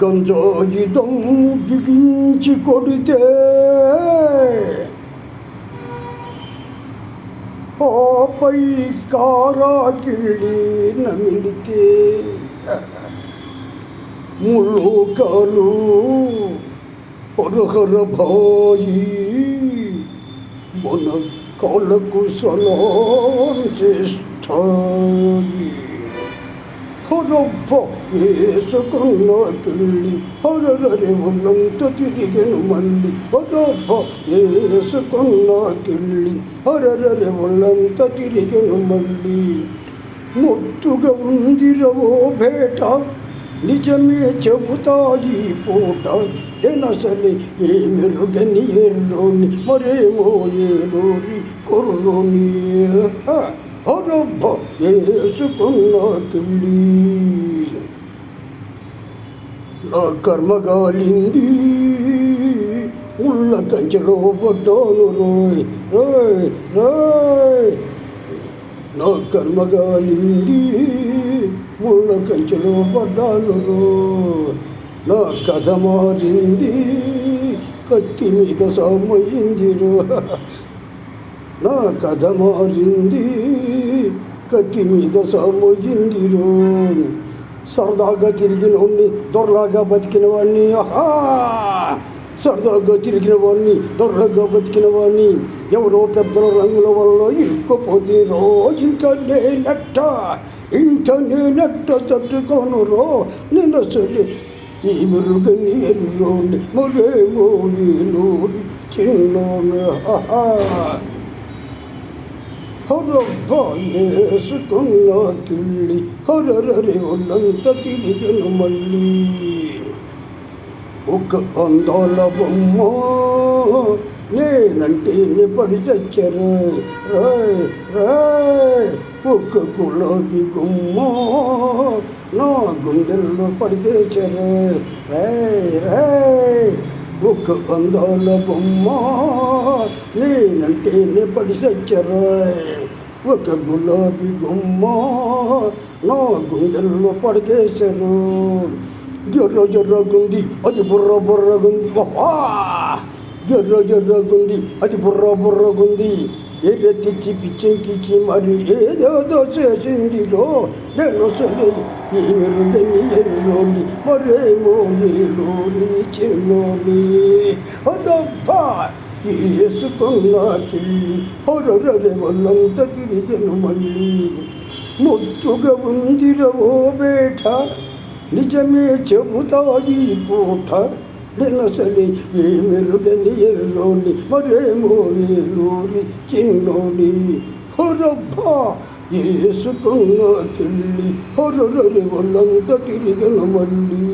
గంజాయి దమ్ము బిగించి కొడితే ఆపై కారాకిళ్ళి నమిలితే ములోకాలు హరహర భాయి మన కాళ్ళకు సలాం చేస్తాయి. హరబ్బ వేసుకున్న కిళ్ళి హరరే ఒళ్ళంత తిరిగెను మళ్ళీ. హరబ్బ వేసుకున్న కిళ్ళి హరరే ఒళ్ళంత తిరిగెను మళ్ళీ. మొత్తుగా ఉందిరవో బేట నిజమే చెబుతాయి పూట. ఎనసలి ఏ మెరుగని ఎర్రోని మరేమో ఏలోరి కొర్రోని. హరబ్బ వేసుకున్న కిళ్ళి నా కర్మగాలింది ముళ్ళ కంచెలో పడ్డాను రోయ్ రోయ్ రోయ్. నా కర్మగాలింది ముళ్ళ కంచెలో పడ్డాను రోయ్. నా కథ మారింది కత్తి మీద సామయింది రో. నా కథ మారింది కత్తి మీద సామయింది రో. సరదాగా తిరిగిన వాడిని దొరలాగా బతికిన వాడిని. ఆహా, సరదాగా తిరిగిన వాడిని దొరలాగా బతికిన వాడిని ఎవరో పెద్దల రంగుల వల్ల ఇరుక్కుపోతే రో. ఇంకా నేనట్ట తట్టుకోను రో. నేను అసలు ఈ మెరుగని ఎల్లోని మరేమో ఏలోని చిన్నోని. హరబ్బ వేసుకున్న కిళ్ళి హరరే ఒళ్ళంత తిరిగెను మళ్ళీ. ఒక అందాల బొమ్మ నేనంటేనే పడి చచ్చరు రాయ్ రాయ్. ఒక గులాబీ గుమ్మ నా గుండెల్లో పడికేచరు రాయ్ రాయ్. ఒక అందాల బొమ్మ నేనంటేనే పడి చచ్చరు. ఒక గులాబీ గుమ్మ నా గుండెల్లో పడికేశారు. ఎర్రగుంది అది బుర్రగుంది. ఎర్రగుంది అది బుర్రగుంది. ఎర్రెత్తిచ్చి పిచ్చెంకిచ్చి మరి ఏదేదో చేసింది రో. నేను అసలు ఈ మెరుగని ఎర్రోని మరేమో ఏలోని చిన్నోని. హరబ్బా వేసుకున్న కిళ్ళి హరరే ఒళ్ళంత తిరిగెను మళ్ళీ. మొత్తుగా ఉందిరవో బేట నిజమే చెబుతాయి పూట. నేనసలి ఏ మెరుగని ఎర్రోని మరేమో ఏలోని చిన్నోని. హరబ్బా వేసుకున్న కిళ్ళి హరరే ఒళ్ళంత తిరిగెను మళ్ళీ.